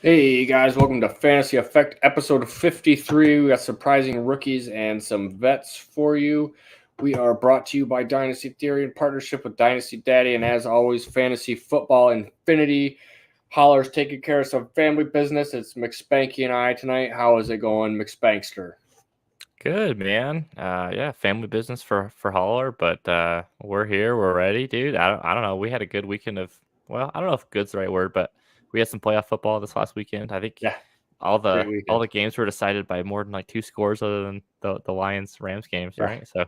Hey guys, welcome to Fantasy Effect episode 53. We got surprising rookies and some vets for you. We are brought to you by Dynasty Theory in partnership with Dynasty Daddy, and as always, Fantasy Football Infinity. Holler's taking care of some family business. It's McSpanky and I tonight. How is it going, McSpankster? Good, man. Yeah, family business for Holler, but we're here, we're ready, dude. I don't know. We had a good weekend of, well, I don't know if good's the right word, but we had some playoff football this last weekend. I think Yeah, all great the weekend. games were decided by more than like two scores other than the Lions Rams games, Yeah, right? So,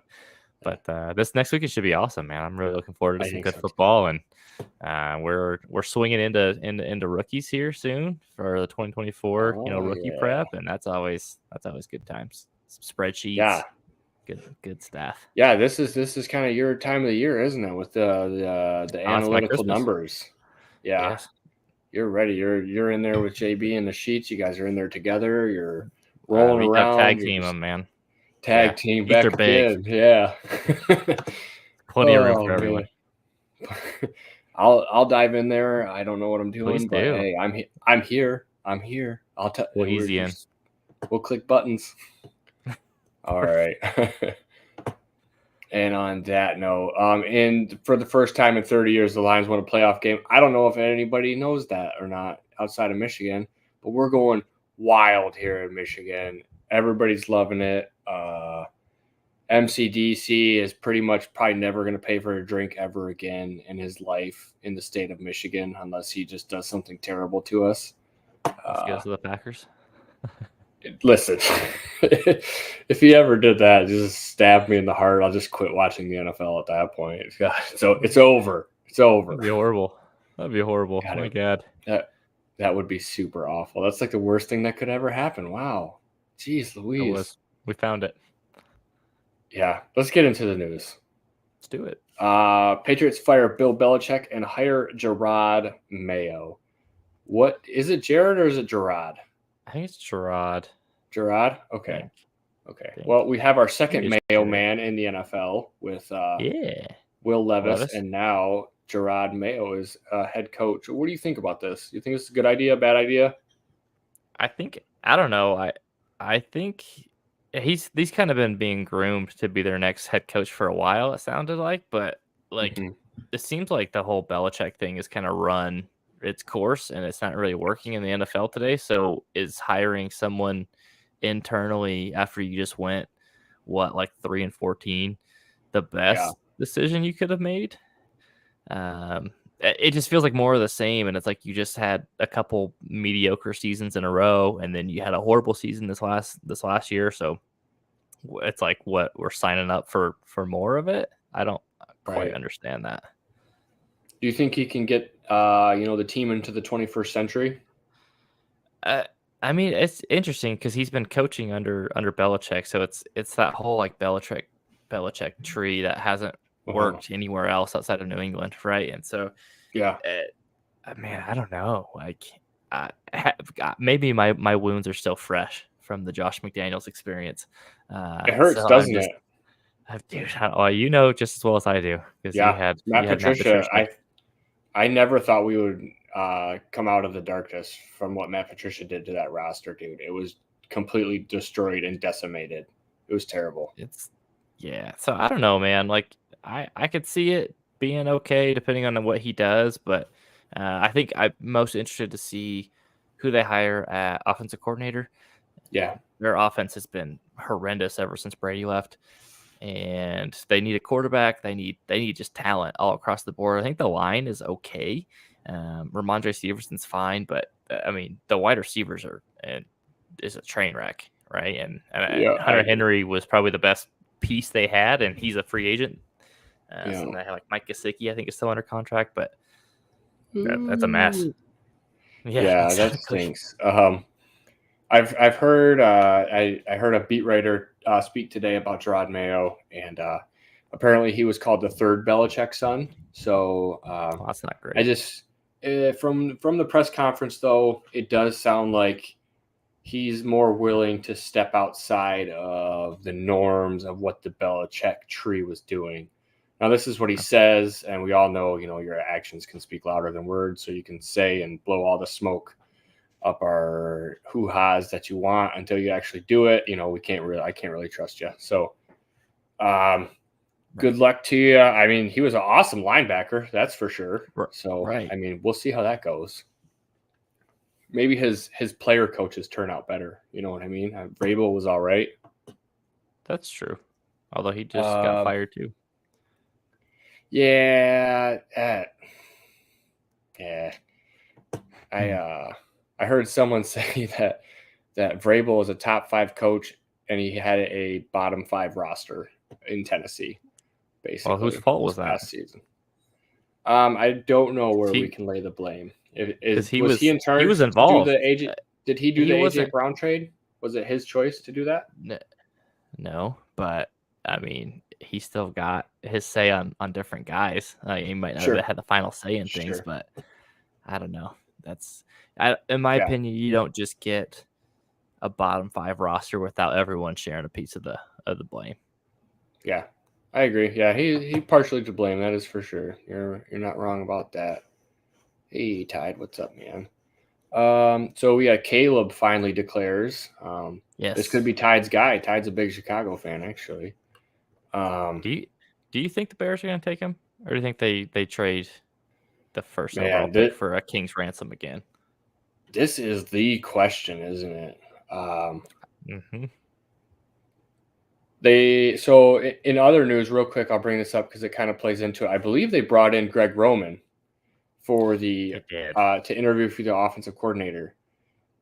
but this next weekend should be awesome, man. I'm really looking forward to I some think good so too. football, and we're swinging into rookies here soon for the 2024 Oh rookie yeah, prep, and that's always good times. Some spreadsheets. yeah, Good stuff. yeah. This is kind of your time of the year, isn't it? With the Oh, that's my analytical Christmas. numbers. Yeah. Yes. You're ready. You're in there with JB in the sheets. You guys are in there together. You're rolling We have around. tag You're team just them, man. Yeah. tag team Sheets are back big. again. Yeah. Plenty of room Oh for man. everyone. I'll dive in there. I don't know what I'm Please doing, but do. hey, I'm here. I'm here. I'll tell. We'll ease you in. We'll click buttons. All right. And on that note, and for the first time in 30 years, the Lions won a playoff game. I don't know if anybody knows that or not outside of Michigan, but we're going wild here in Michigan. Everybody's loving it. MCDC is pretty much probably never going to pay for a drink ever again in his life in the state of Michigan unless he just does something terrible to us. He goes to the Packers. Listen, if he ever did that, just stab me in the heart. I'll just quit watching the NFL at that point. God, so it's over. It's over. That'd be horrible. That'd be horrible. God, My God. that would be super awful. That's like the worst thing that could ever happen. Wow. Jeez It Louise. was. We found it. Yeah, let's get into the news. Let's do it. Patriots fire Bill Belichick and hire Gerard Mayo. What is it, Jared or is it Gerard? I think it's Gerard. Gerard? Okay. Think. Okay. Well, we have our second Maybe it's Mayo Jared. man in the NFL with Yeah. Will Levis, and now Gerard Mayo is head coach. What do you think about this? You think it's a good idea, bad idea? I don't know. I think he's kind of been being groomed to be their next head coach for a while, it sounded like, but like it seems like the whole Belichick thing is kind of run its course and it's not really working in the NFL today. So is hiring someone internally after you just went like 3-14 the best decision you could have made? It just feels like more of the same, and it's like you just had a couple mediocre seasons in a row, and then you had a horrible season this last year. So it's like what we're signing up for more of it. I don't quite understand that. Do you think he can get the team into the 21st century? I mean, it's interesting because he's been coaching under Belichick, so it's that whole like Belichick tree that hasn't worked anywhere else outside of New England, right? And so, yeah, man, I don't know. Like, maybe my wounds are still fresh from the Josh McDaniels experience. It hurts, so doesn't it? Dude, you know just as well as I do because you had Matt Patricia. Patricia. I never thought we would come out of the darkness from what Matt Patricia did to that roster, dude. It was completely destroyed and decimated. It was terrible. So I don't know, man. Like I could see it being okay depending on what he does, but I think I'm most interested to see who they hire at offensive coordinator. Yeah, their offense has been horrendous ever since Brady left, and they need a quarterback. They need just talent all across the board. I think the line is okay. Ramondre Stevenson's fine, but I mean the wide receivers is a train wreck, right? And Hunter Henry was probably the best piece they had, and he's a free agent. So they have like Mike Gesicki, I think, is still under contract, but that's a mess. Yeah, exactly. That stinks. I've heard I heard a beat writer speak today about Gerard Mayo, and apparently he was called the third Belichick son. So that's not great. I just from the press conference though, it does sound like he's more willing to step outside of the norms of what the Belichick tree was doing. Now, this is what he says, and we all know, your actions can speak louder than words, so you can say and blow all the smoke up our hoo-has that you want until you actually do it. I can't really trust you. So, good luck to you. I mean, he was an awesome linebacker, that's for sure. So, right. I mean, we'll see how that goes. Maybe his player coaches turn out better. You know what I mean? Vrabel was all right. That's true. Although he just got fired too. Yeah. Yeah. I heard someone say that Vrabel is a top 5 coach and he had a bottom 5 roster in Tennessee, basically. Well, whose fault was that? Past season. I don't know where we can lay the blame. Was he in charge? He was involved. Did he do the AJ Brown trade? Was it his choice to do that? No, but I mean, he still got his say on different guys. He might not have had the final say in things, but I don't know. In my opinion, you don't just get a bottom 5 roster without everyone sharing a piece of the blame. Yeah, I agree. Yeah, he partially to blame. That is for sure. You're not wrong about that. Hey, Tide, what's up, man? So we got Caleb finally declares. Yes, this could be Tide's guy. Tide's a big Chicago fan, actually. Do you think the Bears are going to take him, or do you think they trade the first overall pick for a King's ransom again? This is the question, isn't it? So in other news, real quick, I'll bring this up because it kind of plays into it. I believe they brought in Greg Roman for to interview for the offensive coordinator.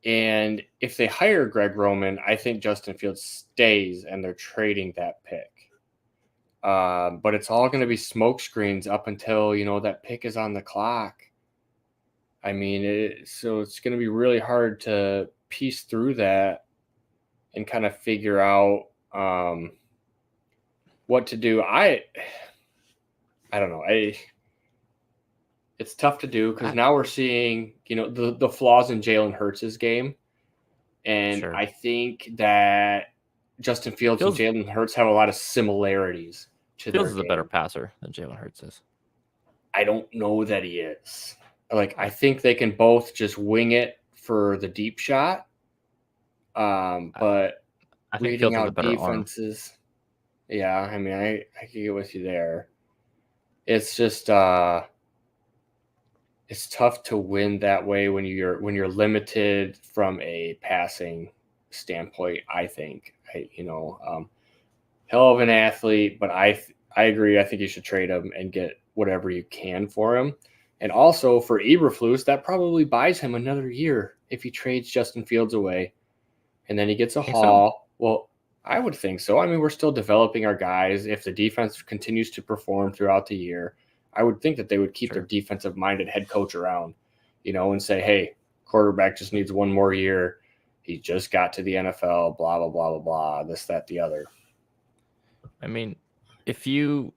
And if they hire Greg Roman, I think Justin Fields stays and they're trading that pick. But it's all going to be smoke screens up until, that pick is on the clock. I mean, so it's going to be really hard to piece through that and kind of figure out what to do. I don't know. It's tough to do because now we're seeing, the flaws in Jalen Hurts' game. And I think that Justin Fields and Jalen Hurts have a lot of similarities to their game. Fields is a better passer than Jalen Hurts is. I don't know that he is. I think they can both just wing it for the deep shot. But I think reading out defenses. Arm. Yeah, I mean, I can get with you there. It's just it's tough to win that way when you're limited from a passing standpoint. I think, hell of an athlete, but I agree. I think you should trade him and get whatever you can for him. And also for Eberflus, that probably buys him another year if he trades Justin Fields away, and then he gets a haul. So? Well, I would think so. I mean, we're still developing our guys. If the defense continues to perform throughout the year, I would think that they would keep their defensive-minded head coach around, and say, hey, quarterback just needs one more year. He just got to the NFL, blah, blah, blah, blah, blah, this, that, the other. I mean, if you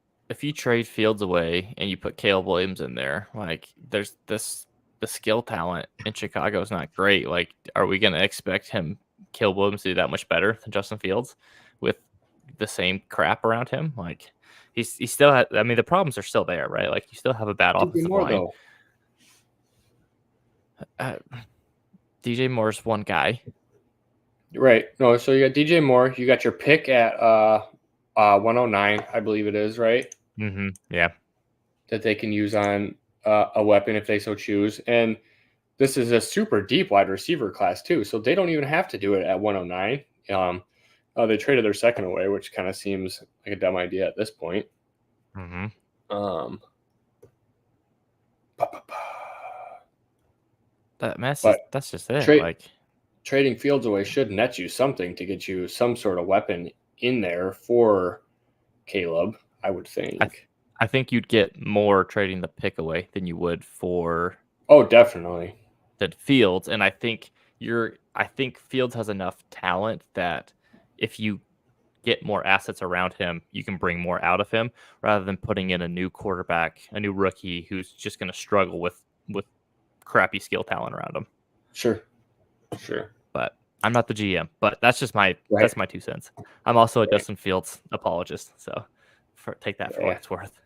trade Fields away and you put Caleb Williams in there, there's the skill talent in Chicago is not great. Are we going to expect Caleb Williams to do that much better than Justin Fields with the same crap around him? He still had. I mean, the problems are still there, right? You still have a bad offensive line. DJ Moore's one guy, right? No, so you got DJ Moore. You got your pick at 109, I believe it is, right? Mm-hmm. Yeah, that they can use on a weapon if they so choose. And this is a super deep wide receiver class too, so they don't even have to do it at 109. They traded their second away, which kind of seems like a dumb idea at this point. Mm-hmm. That's just it. Trading Fields away should net you something to get you some sort of weapon in there for Caleb, I would think. I think you'd get more trading the pick away than you would for. Oh, definitely. That Fields, and I think Fields has enough talent that if you get more assets around him, you can bring more out of him rather than putting in a new quarterback, a new rookie who's just going to struggle with crappy skill talent around him. Sure. But I'm not the GM, but that's just that's my 2 cents. I'm also a Justin Fields apologist, so take that for what it's worth.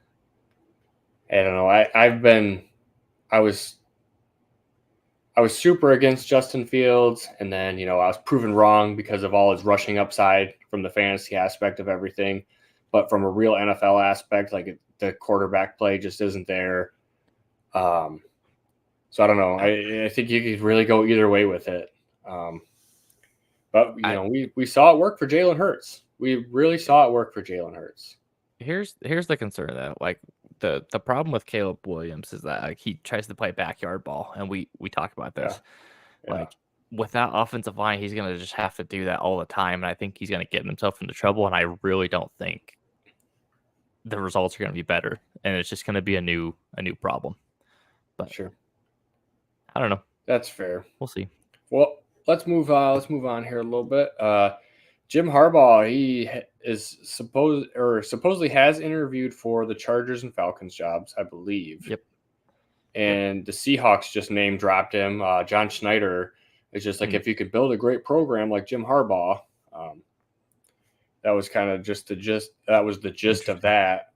I don't know. I I was super against Justin Fields, and then, I was proven wrong because of all his rushing upside from the fantasy aspect of everything. But from a real NFL aspect, the quarterback play just isn't there. So I don't know. I think you could really go either way with it. But we saw it work for Jalen Hurts. We really saw it work for Jalen Hurts. Here's the concern though. Like the problem with Caleb Williams is that he tries to play backyard ball, and we talk about this. Yeah. Like with that offensive line, he's gonna just have to do that all the time, and I think he's gonna get himself into trouble. And I really don't think the results are gonna be better, and it's just gonna be a new problem. But sure, I don't know. That's fair. We'll see. Well, let's move on here a little bit. Jim Harbaugh, he is supposedly has interviewed for the Chargers and Falcons jobs, I believe. Yep. And the Seahawks just name dropped him. John Schneider is just like, if you could build a great program like Jim Harbaugh, that was kind of just the gist. That was the gist of that.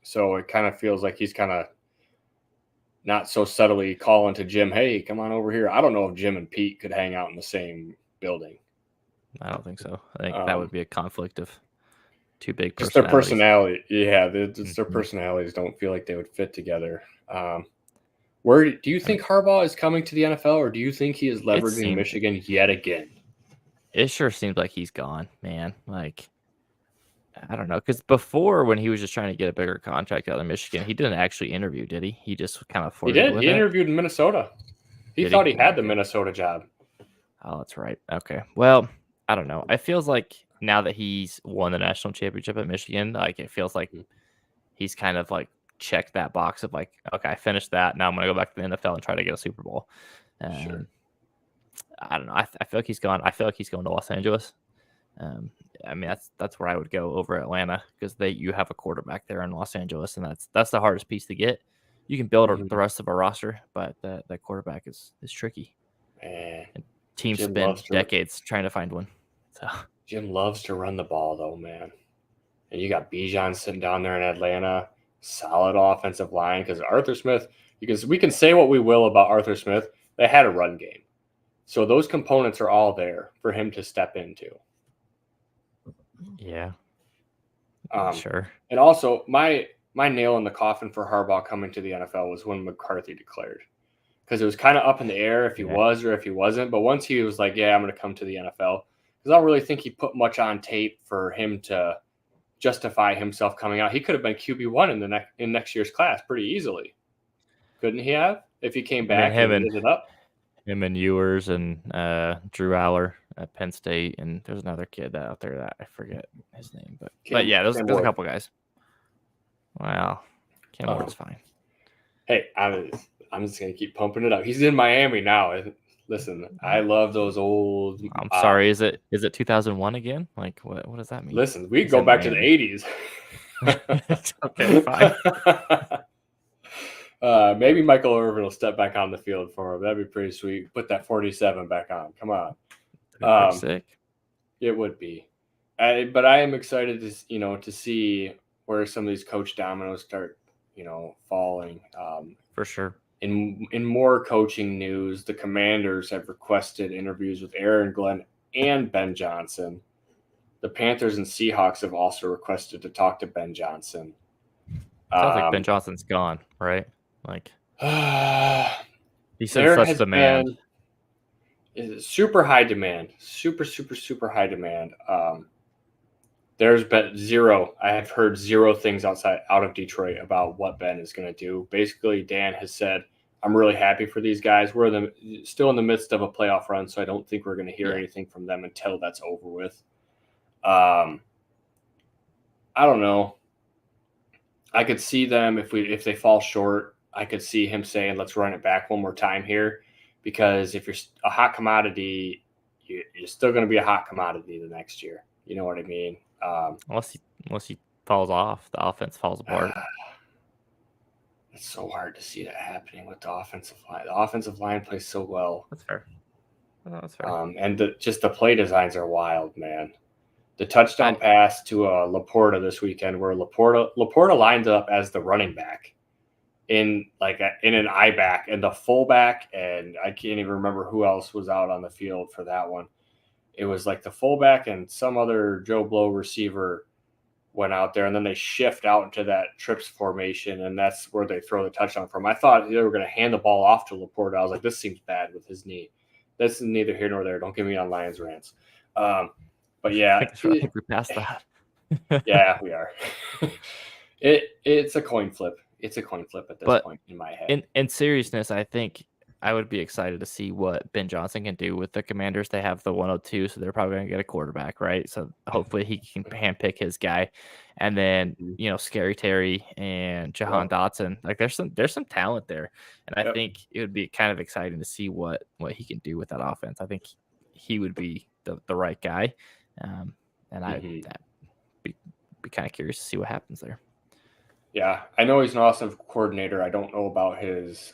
So it kind of feels like he's kind of not so subtly calling to Jim, hey, come on over here. I don't know if Jim and Pete could hang out in the same building. I don't think so. I think that would be a conflict of two big personalities. Just their personality. Yeah, their personalities don't feel like they would fit together. Where do you think Harbaugh is coming to the NFL, or do you think he is leveraging Michigan yet again? It sure seems like he's gone, man. Like, I don't know, because before, when he was just trying to get a bigger contract out of Michigan, he didn't actually interview, did he? He just kind of flirted with it. He interviewed in Minnesota. He thought he had the Minnesota job. Oh, that's right. Okay. Well, I don't know. It feels like now that he's won the national championship at Michigan, like it feels like he's kind of like checked that box of like, okay, I finished that. Now I'm going to go back to the NFL and try to get a Super Bowl. Sure. I don't know. I feel like he's gone. I feel like he's going to Los Angeles. I mean, that's where I would go over Atlanta, because you have a quarterback there in Los Angeles, and that's the hardest piece to get. You can build the rest of a roster, but that quarterback is tricky. Man. And teams spend decades trying to find one. So Jim loves to run the ball, though, man. And you got Bijan sitting down there in Atlanta, solid offensive line. Because Arthur Smith, because we can say what we will about Arthur Smith, they had a run game, so those components are all there for him to step into. Yeah, sure. And also, my nail in the coffin for Harbaugh coming to the NFL was when McCarthy declared. Because it was kind of up in the air if he was or if he wasn't. But once he was like, yeah, I'm going to come to the NFL. Because I don't really think he put much on tape for him to justify himself coming out. He could have been QB1 in next year's class pretty easily. Couldn't he have? If he came back and did it up? Him and Ewers and Drew Aller at Penn State. And there's another kid out there that I forget his name. But yeah, there's a couple guys. Wow. Cam Ward's fine. Hey, I'm just going to keep pumping it up. He's in Miami now. Listen, I love those old. I'm sorry. Is it 2001 again? Like, what does that mean? Listen, we go back to the 80s. Okay, fine. Maybe Michael Irvin will step back on the field for him. That'd be pretty sweet. Put that 47 back on. Come on. Sick. It would be. But I am excited to see where some of these coach dominoes start, falling. For sure. In more coaching news, the Commanders have requested interviews with Aaron Glenn and Ben Johnson. The Panthers and Seahawks have also requested to talk to Ben Johnson. Sounds like Ben Johnson's gone, right? Like he said, such demand. Super high demand. Super, super, super high demand. There's been zero. I have heard zero things out of Detroit about what Ben is going to do. Basically, Dan has said, I'm really happy for these guys. We're still in the midst of a playoff run, so I don't think we're going to hear anything from them until that's over with. I don't know. I could see them if they fall short. I could see him saying, let's run it back one more time here, because if you're a hot commodity, you're still going to be a hot commodity the next year. You know what I mean? Unless he falls off, the offense falls apart. It's so hard to see that happening with the offensive line. The offensive line plays so well. That's fair. That's fair. And the play designs are wild, man. The touchdown pass to Laporta this weekend, where Laporta lines up as the running back. in an eye back, and the fullback, and I can't even remember who else was out on the field for that one. It was like the fullback and some other Joe Blow receiver went out there, and then they shift out into that trips formation, and that's where they throw the touchdown from. I thought they were going to hand the ball off to Laporta. I was like, this seems bad with his knee. This is neither here nor there. Don't get me on Lions rants. But yeah, I think we passed that. Yeah, we are. It's a coin flip. It's a coin flip at this point in my head. In seriousness, I think I would be excited to see what Ben Johnson can do with the Commanders. They have the 102, so they're probably going to get a quarterback, right? So hopefully he can handpick his guy. And then, Scary Terry and Jahan Dotson. Like there's some talent there. And I think it would be kind of exciting to see what he can do with that offense. I think he would be the right guy. And I'd be kind of curious to see what happens there. Yeah, I know he's an awesome coordinator. I don't know about his,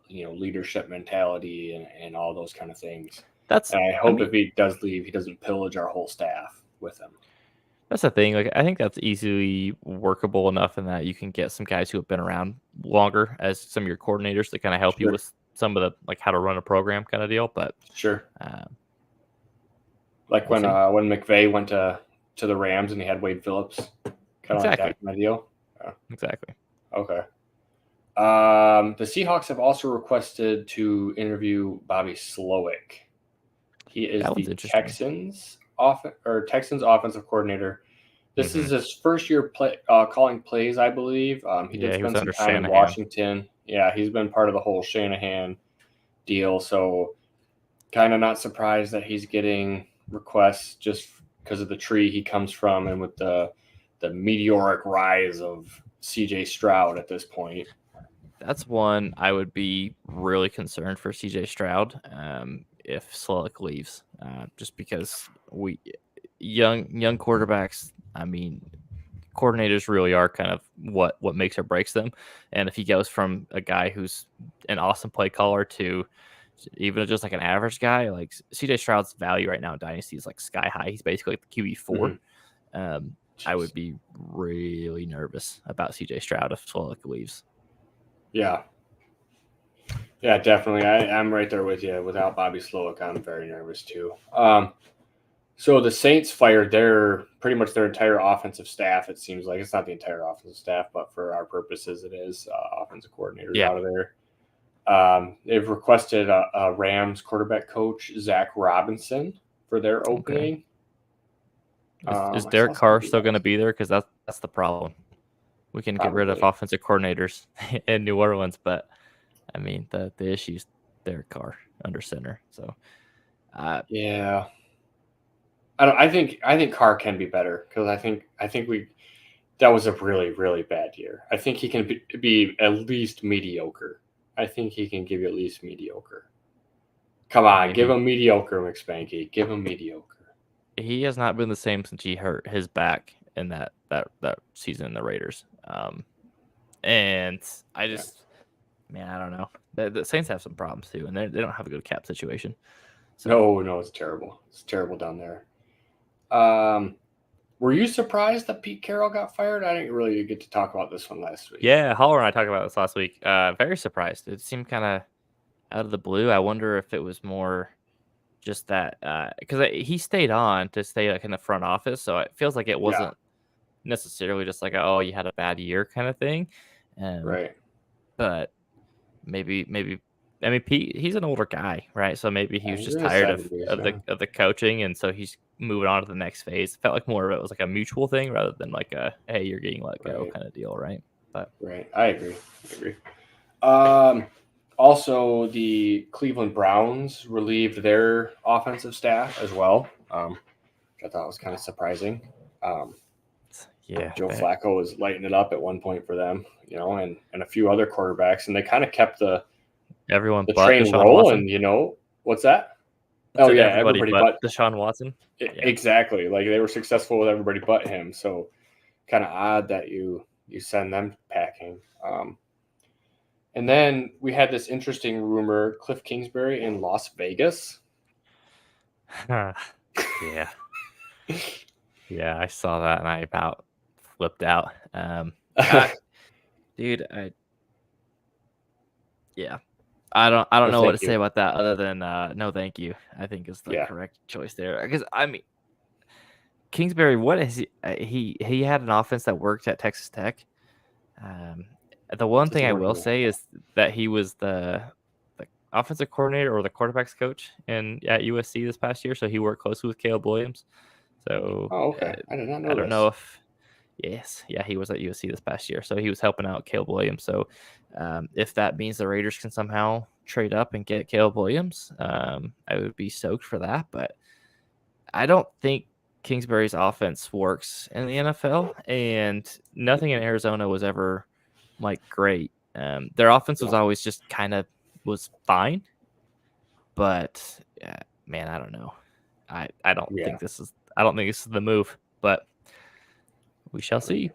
leadership mentality and all those kind of things. And I hope if he does leave, he doesn't pillage our whole staff with him. That's the thing. Like, I think that's easily workable enough in that you can get some guys who have been around longer as some of your coordinators to kind of help you with some of the how to run a program kind of deal. But like when McVay went to the Rams and he had Wade Phillips, kind of like that kind of deal. Exactly. Okay. The Seahawks have also requested to interview Bobby Slowick. He is the Texans offensive coordinator. This is his first year calling plays, I believe. He did spend some time in Washington. Yeah, he's been part of the whole Shanahan deal. So kind of not surprised that he's getting requests just because of the tree he comes from and with the meteoric rise of CJ Stroud at this point. That's one I would be really concerned for CJ Stroud if Slowick leaves, just because young quarterbacks. I mean, coordinators really are kind of what makes or breaks them. And if he goes from a guy who's an awesome play caller to even just like an average guy, like CJ Stroud's value right now in Dynasty is like sky high. He's basically like the QB4. I would be really nervous about CJ Stroud if Slowick leaves. Yeah, definitely. I'm right there with you. Without Bobby Slowick, I'm very nervous too. So the Saints fired pretty much their entire offensive staff. It seems like it's not the entire offensive staff, but for our purposes, it is offensive coordinators out of there. They've requested a Rams quarterback coach, Zach Robinson, for their opening. Okay. Is Derek Carr still going to be there? Because that's the problem. We can get rid of offensive coordinators in New Orleans, but I mean the issue is Derek Carr under center. So yeah, I think Carr can be better because I think that was a really, really bad year. I think he can be at least mediocre. I think he can give you at least mediocre. Come on, give him mediocre, McSpanky. Give him mediocre. He has not been the same since he hurt his back in that season in the Raiders. And I just, I don't know. The Saints have some problems too, and they don't have a good cap situation. So. No, it's terrible. It's terrible down there. Were you surprised that Pete Carroll got fired? I didn't really get to talk about this one last week. Yeah, Holler and I talked about this last week. Very surprised. It seemed kind of out of the blue. I wonder if it was more just that because he stayed on to stay like in the front office, so it feels like it wasn't necessarily just like you had a bad year kind of thing, right? But maybe I mean Pete, he's an older guy, right? So maybe he was just tired of the coaching, and so he's moving on to the next phase. It felt like more of it was like a mutual thing rather than like a hey, you're getting let go kind of deal, right? But I agree. Also, the Cleveland Browns relieved their offensive staff as well, which I thought was kind of surprising. Joe Flacco was lighting it up at one point for them, and a few other quarterbacks, and they kind of kept the train rolling. Watson. What's that? Everybody but Deshaun Watson. Exactly, like they were successful with everybody but him. So, kind of odd that you send them packing. And then we had this interesting rumor: Cliff Kingsbury in Las Vegas. Yeah, I saw that and I about flipped out. Dude, Yeah. I don't No, know what to thank say you. about that other than no thank you. I think is the Yeah. correct choice there. Because I mean Kingsbury, what is he had an offense that worked at Texas Tech. Um, the one thing Doesn't I work will in the say is that he was the offensive coordinator or the quarterbacks coach at USC this past year, so he worked closely with Caleb Williams. So Oh, okay. I did not I know don't know this. if yeah, he was at USC this past year, so he was helping out Caleb Williams. So if that means the Raiders can somehow trade up and get Caleb Williams, I would be stoked for that. But I don't think Kingsbury's offense works in the NFL, and nothing in Arizona was ever like great. Their offense was No. always just kind of was fine, but man, I don't know. I don't Yeah. think this is the move, but we shall see.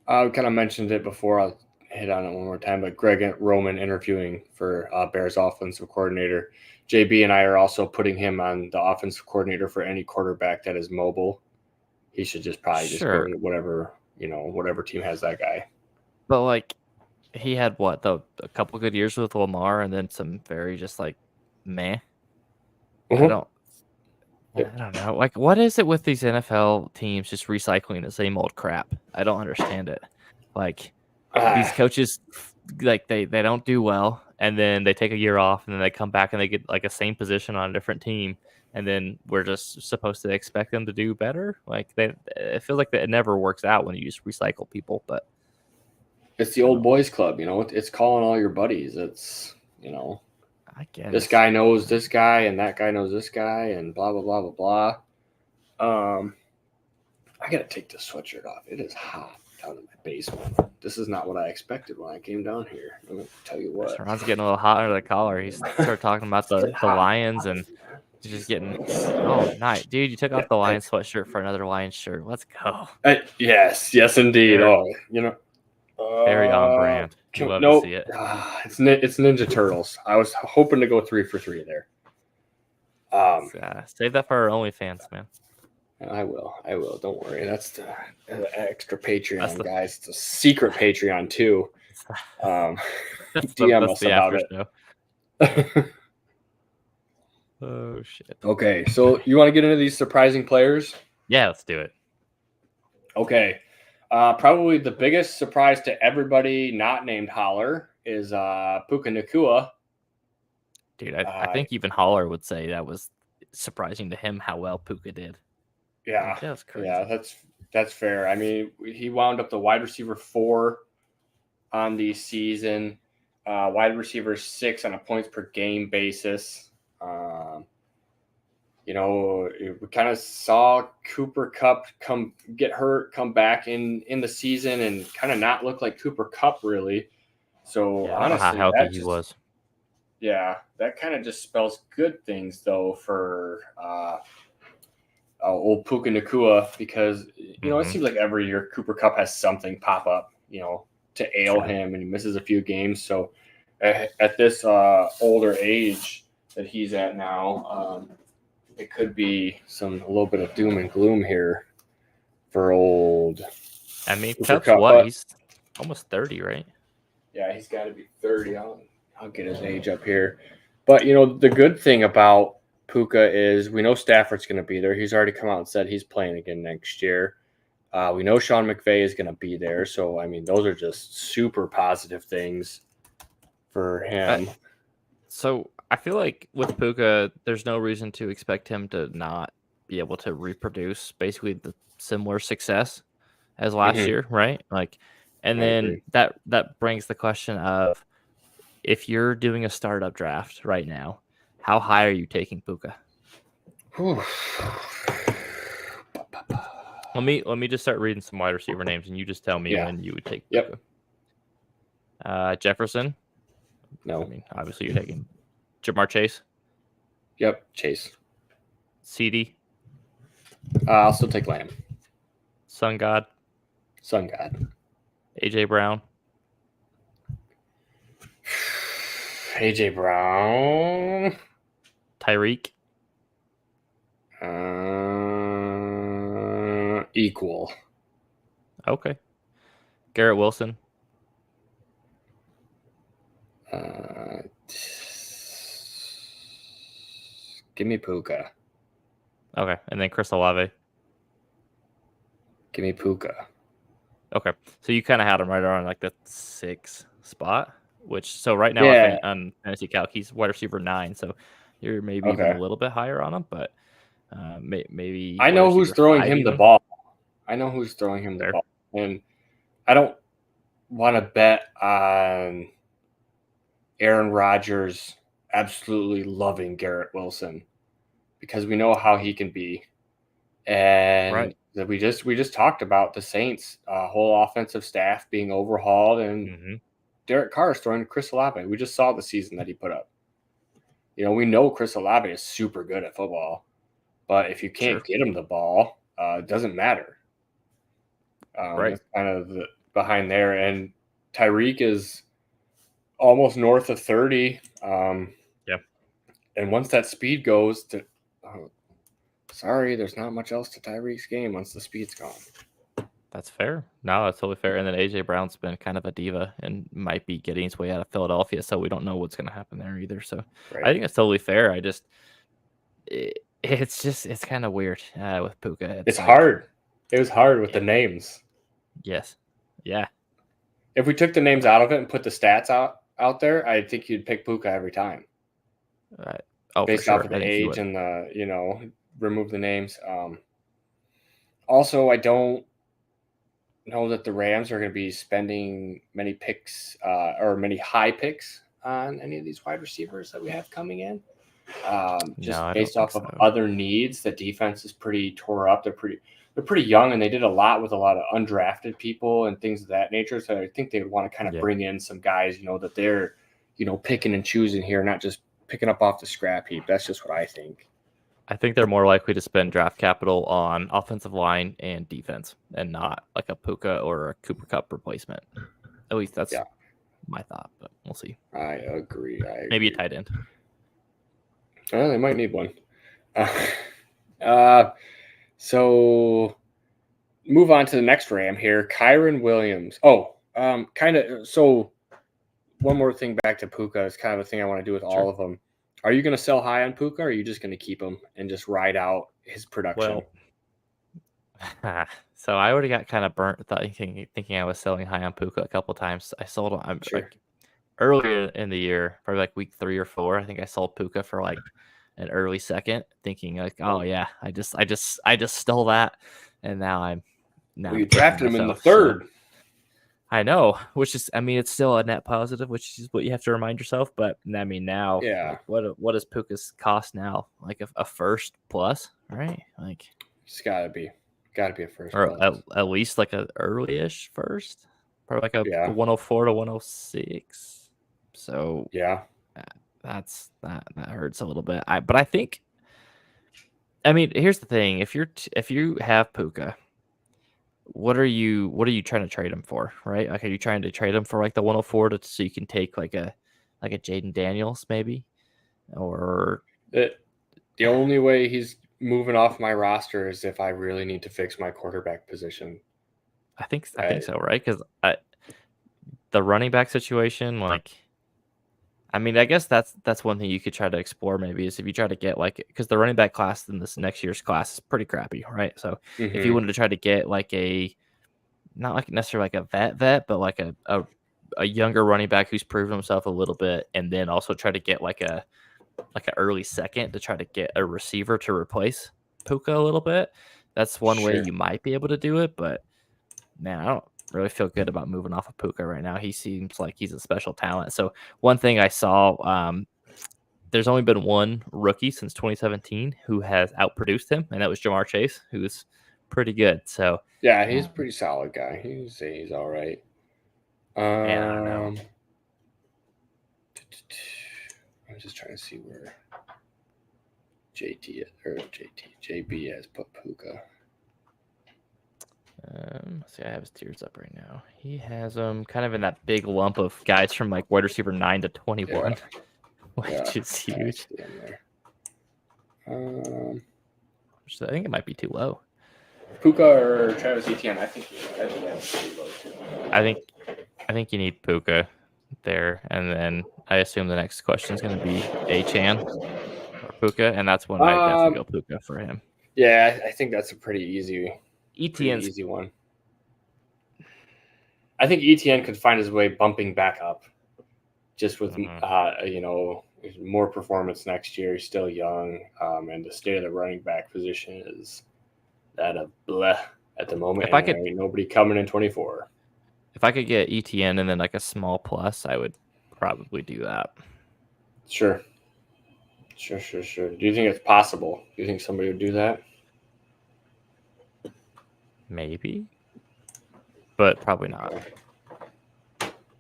I kind of mentioned it before. I'll hit on it one more time. But Greg Roman interviewing for Bears offensive coordinator. JB and I are also putting him on the offensive coordinator for any quarterback that is mobile. He should just probably just go Sure, to whatever team has that guy. but like he had a couple good years with Lamar, and then some very just like meh. I Mm-hmm. don't Yep. I don't know. Like, what is it with these NFL teams just recycling the same old crap? I don't understand it. Like, these coaches, like they don't do well, and then they take a year off, and then they come back and they get like a same position on a different team, and then we're just supposed to expect them to do better. Like, it feels like that it never works out when you just recycle people. But It's the I old don't. boys club. It's calling all your buddies. It's I this guess. guy knows this guy and that guy knows this guy and blah blah blah blah blah. I gotta take this sweatshirt off. It is hot down in my basement. This is not what I expected when I came down here. I'm gonna tell you what. Ron's getting a little hot under the collar. He started talking about It's the hot. Lions and he's just getting oh nice, dude. You took Yeah. off the Lions sweatshirt for another Lions shirt. Let's go. Yes, indeed. Very, Oh, very on brand. You love to see nope. it. It's Ninja Turtles. I was hoping to go 3 for 3 there. Save that for our OnlyFans, man. I will. Don't worry. That's the extra That's Patreon, the guys. It's a secret Patreon too. Um, that's DM that's us the about after it. show. Oh shit. Okay, so you want to get into these surprising players? Yeah, let's do it. Okay. Probably the biggest surprise to everybody not named Holler is Puka Nakua. Dude, I think even Holler would say that was surprising to him how well Puka did. Yeah, Like, that was crazy. yeah, that's fair. I mean, he wound up the wide receiver 4 on the season, wide receiver 6 on a points per game basis. We kind of saw Cooper Kupp get hurt, come back in the season, and kind of not look like Cooper Kupp really. So Yeah, I don't know how honestly, healthy he was. that kind of just spells good things though for old Puka Nakua, because it seems like every year Cooper Kupp has something pop up, to ail him, and he misses a few games. So at this older age that he's at now, it could be a little bit of doom and gloom here for old. I mean, Cooper Kupp's Kupp, what? but He's almost 30, right? yeah, he's got to be 30. I'll get his age up here. But the good thing about Puka is we know Stafford's going to be there. He's already come out and said he's playing again next year. We know Sean McVay is going to be there. So, I mean, those are just super positive things for him. So I feel like with Puka, there's no reason to expect him to not be able to reproduce basically the similar success as last year, right? Like, and I then agree. that brings the question of if you're doing a startup draft right now, how high are you taking Puka? Whew. Let me just start reading some wide receiver names, and you just tell me when you would take Puka. Yep. Jefferson. No. I mean, obviously you're taking Jamar Chase. Yep. Chase. CD. I'll still take Lamb. Sun God. Sun God. AJ Brown. AJ Brown. Tyreek. Equal. Okay. Garrett Wilson. Give me Puka. Okay, and then Chris Olave. Give me Puka. Okay, so you kind of had him right around like the 6 spot, which so right now on FantasyCalc he's wide receiver 9, so you're maybe even a little bit higher on him, but maybe I know who's throwing him the ball. I know who's throwing him the ball, and I don't want to bet on Aaron Rodgers absolutely loving Garrett Wilson because we know how he can be, and that we just talked about the Saints' whole offensive staff being overhauled, and Derek Carr is throwing to Chris Olave. We just saw the season that he put up. We know Chris Olave is super good at football, but if you can't get him the ball, it doesn't matter. That's kind of behind there, and Tyreek is almost north of 30. And once that speed goes to, sorry, there's not much else to Tyreek's game once the speed's gone. That's fair. No, that's totally fair. And then AJ Brown's been kind of a diva and might be getting his way out of Philadelphia, so we don't know what's going to happen there either. So I think it's totally fair. I just, it's kind of weird with Puka. It's hard. It was hard with the names. Yes. Yeah. If we took the names out of it and put the stats out there, I think you'd pick Puka every time. Right. Based off of the age and the, remove the names. Also, I don't know that the Rams are going to be spending many picks or many high picks on any of these wide receivers that we have coming in. Based off of other needs, the defense is pretty tore up. They're pretty young, and they did a lot with a lot of undrafted people and things of that nature. So I think they would want to kind of bring in some guys, that they're, picking and choosing here, not just picking up off the scrap heap. That's just what I think. I think they're more likely to spend draft capital on offensive line and defense and not like a Puka or a Cooper Kupp replacement. At least that's my thought, but we'll see. I agree. Maybe a tight end. They might need one. So move on to the next Ram here. Kyren Williams. So one more thing back to Puka is kind of a thing I want to do with all of them. Are you going to sell high on Puka, or are you just going to keep him and just ride out his production? Well, so I already got kind of burnt thinking I was selling high on Puka a couple times. I sold him like earlier in the year, probably like week 3 or 4. I think I sold Puka for like an early second, thinking like, oh yeah, I just stole that, and now you drafted him in the 3rd. So, I know, which is, it's still a net positive, which is what you have to remind yourself. But now, like, what does Puka's cost now? Like a first plus, right? Like, it's gotta be a first, or at least like a early-ish first, probably like a 104 to 106. So that hurts a little bit. But I think, here's the thing: if you have Puka, what are you trying to trade him for, right? Like, are you trying to trade him for like the 104 so you can take like a Jaden Daniels maybe, or the only way he's moving off my roster is if I really need to fix my quarterback position. I think so, right? Because the running back situation, like, I guess that's one thing you could try to explore maybe is if you try to get because the running back class in this next year's class is pretty crappy, right? So if you wanted to try to get like not like necessarily like a vet, but like a younger running back who's proven himself a little bit, and then also try to get like an early second to try to get a receiver to replace Puka a little bit. That's one way you might be able to do it, but man, I don't really feel good about moving off of Puka right now. He seems like he's a special talent. So one thing I saw, there's only been one rookie since 2017 who has outproduced him, and that was Jamar Chase, who's pretty good. So yeah, he's a pretty solid guy. He's all right. Man, I don't know. I'm just trying to see where JB has put Puka. See, I have his tiers up right now. He has them kind of in that big lump of guys from like wide receiver 9 to 21, which is huge. So I think it might be too low. Puka or Travis Etienne? I think that's pretty low too. I think you need Puka there. And then I assume the next question is going to be Achan or Puka, and that's when I definitely go Puka for him. Yeah, I think that's a pretty easy one. I think ETN could find his way bumping back up, just with more performance next year. He's still young, and the state of the running back position is that of bleh at the moment. There ain't nobody coming in 24. If I could get ETN and then like a small plus, I would probably do that. Sure. Do you think it's possible? Do you think somebody would do that? Maybe, but probably not.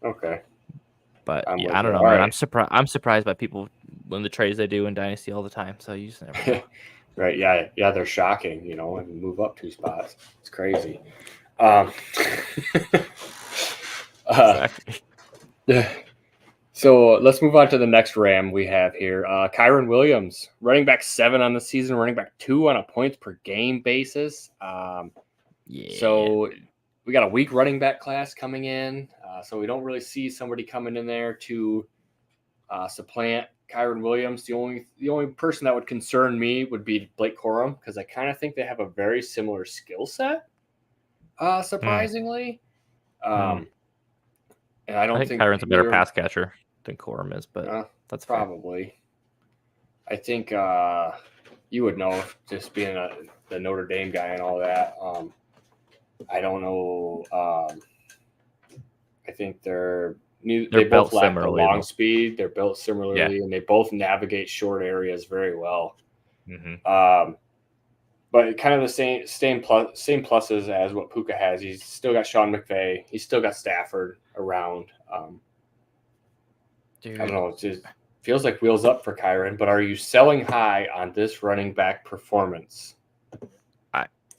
Okay. But yeah, I don't know, man. Right. I'm surprised by people when the trades they do in Dynasty all the time. So you just never know. Right? Yeah. They're shocking, and move up 2 spots. It's crazy. Exactly. So let's move on to the next Ram we have here. Kyren Williams, running back 7 on the season, running back 2 on a points per game basis. So we got a weak running back class coming in. So we don't really see somebody coming in there to supplant Kyren Williams. The only person that would concern me would be Blake Corum, because I kind of think they have a very similar skill set, surprisingly. And I don't think Kyron's a better pass catcher than Corum is, but that's probably fair. I think you would know, just being the Notre Dame guy and all that. I don't know. I think they both lack the long speed. They're built similarly, and they both navigate short areas very well. Mm-hmm. But kind of the same pluses as what Puka has. He's still got Sean McVay. He's still got Stafford around. I don't know. It just feels like wheels up for Kyren. But are you selling high on this running back performance?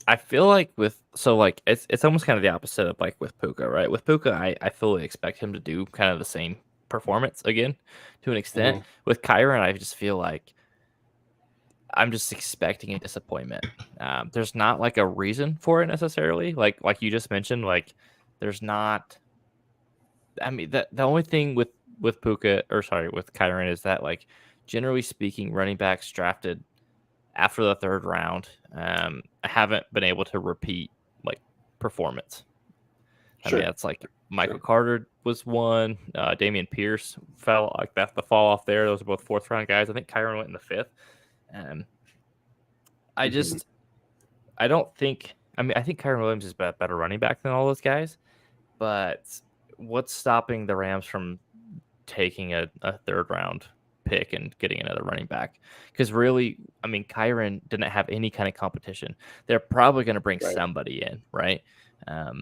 I feel like it's almost kind of the opposite of like with Puka, right? With Puka, I fully expect him to do kind of the same performance again to an extent. Mm-hmm. With Kyren, I just feel like I'm just expecting a disappointment. There's not like a reason for it necessarily. Like you just mentioned, like there's not. I mean, the only thing with Puka, with Kyren, is that like generally speaking, running backs drafted after the 3rd round, I haven't been able to repeat like performance. Sure. I mean, that's like Michael Carter was one. Damian Pierce fell like that. The fall off there. Those are both 4th round guys. I think Kyren went in the 5th. I don't think. I mean, I think Kyren Williams is a better running back than all those guys. But what's stopping the Rams from taking a 3rd round pick and getting another running back? Because really, I mean, Kyren didn't have any kind of competition. They're probably going to bring somebody in, right?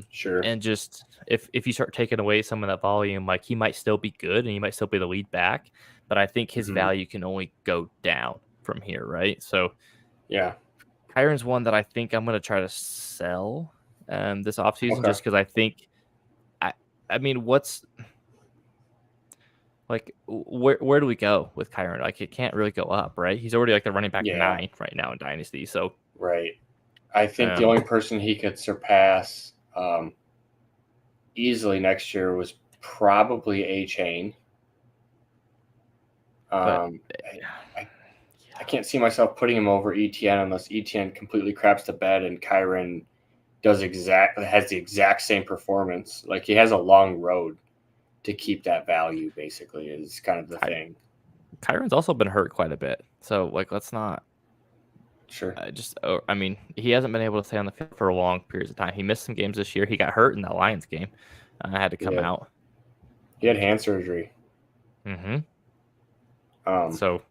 Sure. And just if you start taking away some of that volume, like he might still be good and he might still be the lead back, but I think his value can only go down from here, right? So yeah, Kyren's one that I think I'm going to try to sell this offseason, just because I think I mean, what's like where do we go with Kyren? Like it can't really go up, right? He's already like the running back 9 right now in Dynasty. So I think the only person he could surpass easily next year was probably A-Chain. I can't see myself putting him over ETN unless ETN completely craps the bed and Kyren has the exact same performance. Like he has a long road to keep that value, basically, is kind of the thing. Kyren's also been hurt quite a bit. So like let's not I mean, he hasn't been able to stay on the field for long periods of time. He missed some games this year. He got hurt in that Lions game. Had to come out. He had hand surgery. Mm-hmm. So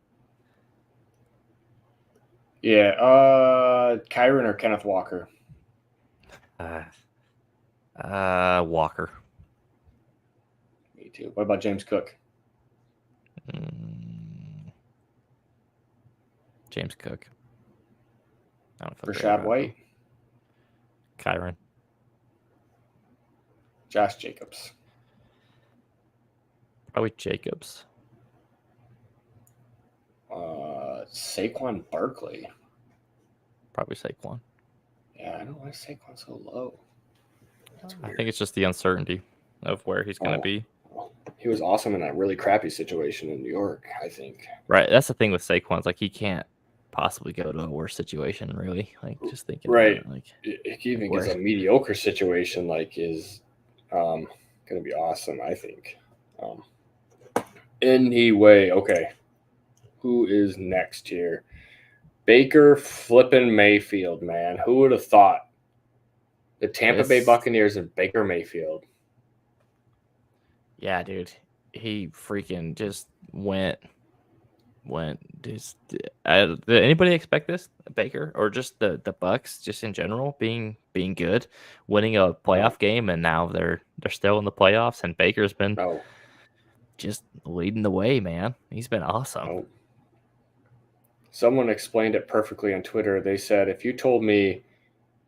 Kyren or Kenneth Walker? Walker. Me too. What about James Cook? James Cook. I don't feel Rashad White. Kyren. Josh Jacobs. Probably Jacobs. Saquon Barkley. Probably Saquon. Yeah, I don't know why Saquon's so low. I think it's just the uncertainty of where he's going to be. He was awesome in that really crappy situation in New York, I think. Right. That's the thing with Saquon. It's like he can't possibly go to a worse situation, really. Like just thinking about Right. it, like Even where because a mediocre situation is going to be awesome, I think. Anyway, okay. Who is next here? Baker flippin' Mayfield, man. Who would have thought? The Tampa Bay Buccaneers and Baker Mayfield. Yeah, dude. He freaking just went. Did anybody expect this, Baker, or just the Bucks, just in general, being good, winning a playoff game, and now they're still in the playoffs, and Baker's been just leading the way, man. He's been awesome. Someone explained it perfectly on Twitter. They said, if you told me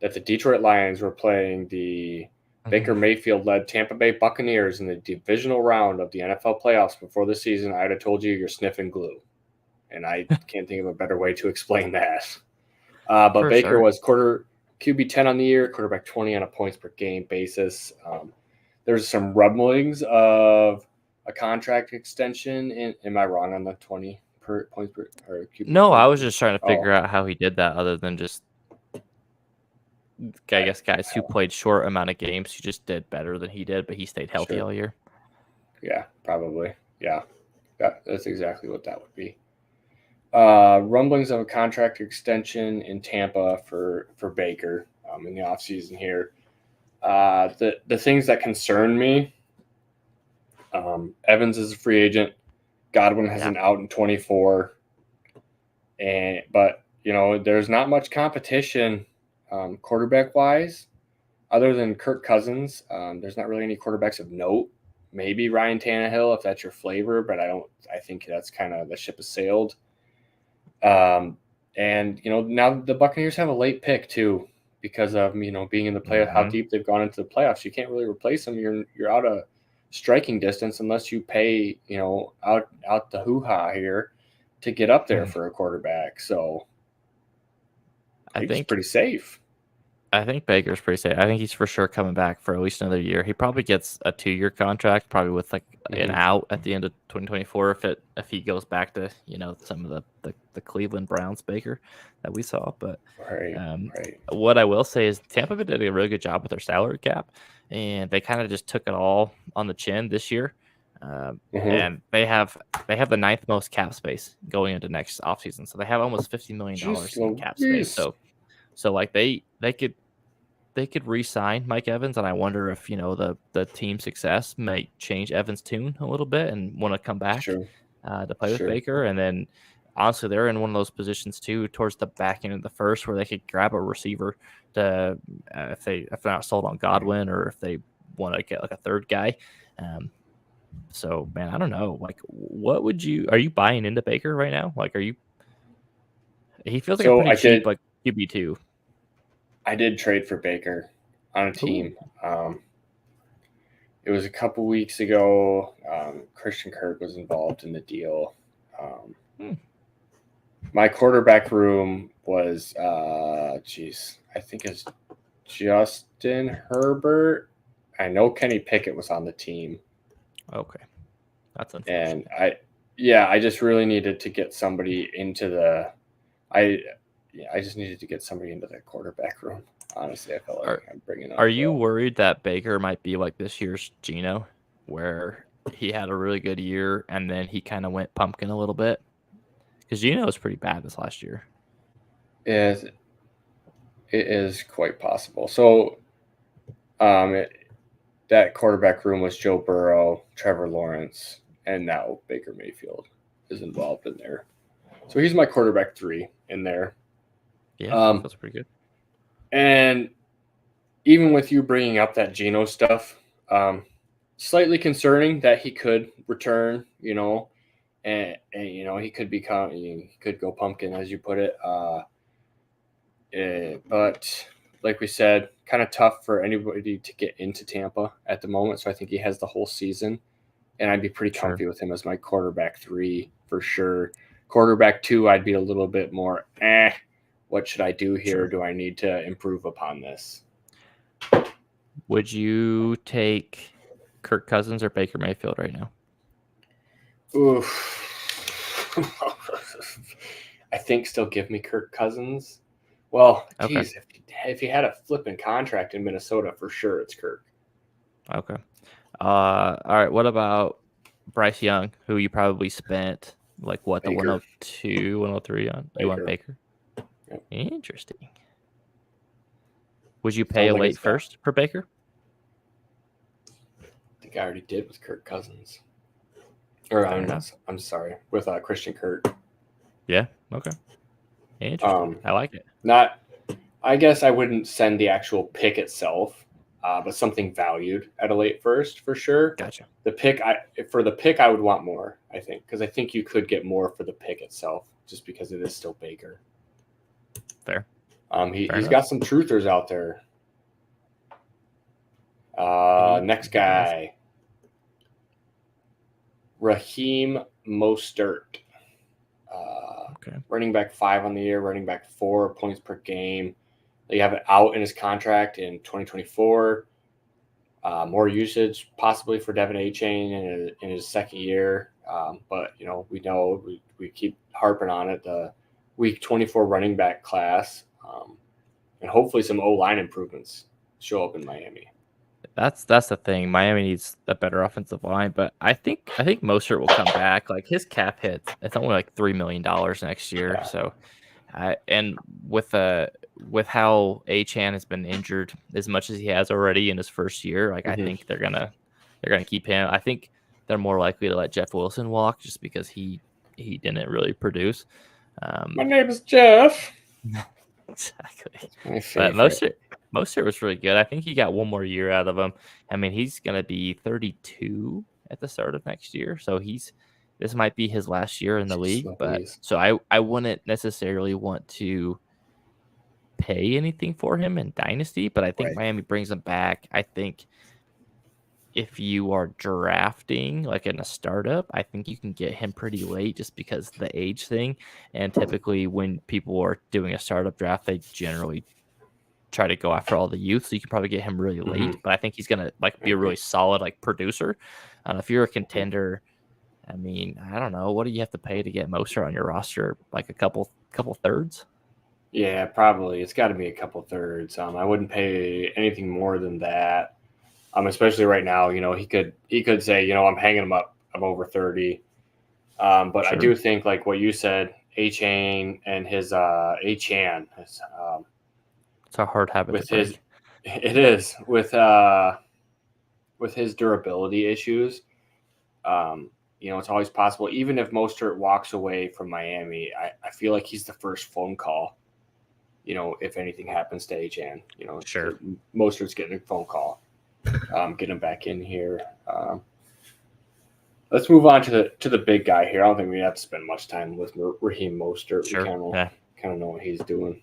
that the Detroit Lions were playing the Baker Mayfield-led Tampa Bay Buccaneers in the divisional round of the NFL playoffs before the season, I'd have told you you're sniffing glue. And I can't think of a better way to explain that. But For Baker sure. was QB 10 on the year, quarterback 20 on a points per game basis. There's some rumblings of a contract extension. Am I wrong on the 20 points per or QB? No, I was just trying to figure out how he did that, other than just, I guess, guys who played short amount of games who just did better than he did, but he stayed healthy all year. Yeah, probably. Yeah, that's exactly what that would be. Rumblings of a contract extension in Tampa for Baker in the offseason here. The things that concern me, Evans is a free agent. Godwin has an out in 24. But, there's not much competition quarterback-wise other than Kirk Cousins. There's not really any quarterbacks of note. Maybe Ryan Tannehill if that's your flavor, but I think that's kind of the ship has sailed. And now the Buccaneers have a late pick too, because of being in the playoff, how deep they've gone into the playoffs. You can't really replace them. You're out of striking distance unless you pay out the hoo-ha here to get up there for a quarterback. So I think it's pretty safe. I think Baker's pretty safe. I think he's for sure coming back for at least another year. He probably gets a 2-year contract, probably with like an out at the end of 2024 if he goes back to some of the Cleveland Browns Baker that we saw. But what I will say is Tampa Bay did a really good job with their salary cap, and they kind of just took it all on the chin this year. And they have the 9th most cap space going into next offseason, so they have almost $50 million in cap space. So like they could re-sign Mike Evans, and I wonder if the team success might change Evans' tune a little bit and want to come back to play with Baker. And then honestly, they're in one of those positions too towards the back end of the first where they could grab a receiver to if they're not sold on Godwin, or if they want to get like a third guy. So man, I don't know. Like, what would are you buying into Baker right now? Like, he feels like a pretty cheap like QB2. I did trade for Baker on a team. It was a couple weeks ago. Christian Kirk was involved in the deal. My quarterback room was, I think it's Justin Herbert. I know Kenny Pickett was on the team. Okay. That's unfortunate. And I just really needed to get somebody into I just needed to get somebody into that quarterback room. Honestly, I felt like I'm bringing up. Are you worried that Baker might be like this year's Geno, where he had a really good year and then he kind of went pumpkin a little bit? Because Geno was pretty bad this last year. It is quite possible. So, that quarterback room was Joe Burrow, Trevor Lawrence, and now Baker Mayfield is involved in there. So he's my quarterback 3 in there. Yeah, that's pretty good. And even with you bringing up that Geno stuff, slightly concerning that he could return, and he could go pumpkin, as you put it. But like we said, kind of tough for anybody to get into Tampa at the moment. So I think he has the whole season, and I'd be pretty comfy with him as my quarterback 3 for sure. Quarterback 2, I'd be a little bit more, what should I do here? Do I need to improve upon this? Would you take Kirk Cousins or Baker Mayfield right now? Oof. I think still give me Kirk Cousins. Well, Okay. geez, if he had a flipping contract in Minnesota, for sure it's Kirk. Okay. All right. What about Bryce Young, who you probably spent like what, the Baker. 102, 103 on? You want Baker. Baker? Yep. Interesting. Would you pay Sounds a like late it's got- first for Baker? I think I already did with Kirk Cousins. Or I'm sorry, with Christian Kirk. Yeah. Okay. Interesting. I like it. I guess I wouldn't send the actual pick itself, but something valued at a late first for sure. Gotcha. For the pick, I would want more. I think because I think you could get more for the pick itself, just because it is still Baker. Fair. He's got some truthers out there. Next guy, Raheem Mostert. Okay. Running back 5 on the year, running back 4 points per game. They have it out in his contract in 2024. More usage possibly for Devin Achane in his second year. But, we keep harping on it. The week 24 running back class and hopefully some O-line improvements show up in Miami. That's the thing. Miami needs a better offensive line, but I think Mostert will come back. Like his cap hits, it's only like $3 million next year. Yeah. So, and with how Achane has been injured as much as he has already in his first year, like I think they're gonna keep him. I think they're more likely to let Jeff Wilson walk just because he didn't really produce. My name is Jeff. Exactly. But Mostert was really good. I think he got one more year out of him. I mean, he's going to be 32 at the start of next year. So this might be his last year in the league. But so I wouldn't necessarily want to pay anything for him in Dynasty, but I think Miami brings him back. I think if you are drafting like in a startup, I think you can get him pretty late just because of the age thing. And typically when people are doing a startup draft, they generally try to go after all the youth. So you can probably get him really late, but I think he's going to be a really solid producer. If you're a contender, I mean, I don't know. What do you have to pay to get Mostert on your roster? Like a couple thirds? Yeah, probably. It's got to be a couple thirds. I wouldn't pay anything more than that. Especially right now, he could say, I'm hanging him up. I'm over 30. But sure. I do think like what you said, Achane and his Achane. It's a hard habit with to break. It is with his durability issues. It's always possible. Even if Mostert walks away from Miami, I feel like he's the first phone call. If anything happens to Achane, sure, Mostert's getting a phone call. Get him back in here. Let's move on to the big guy here. I don't think we have to spend much time with Raheem Mostert. Sure. We kind of know what he's doing.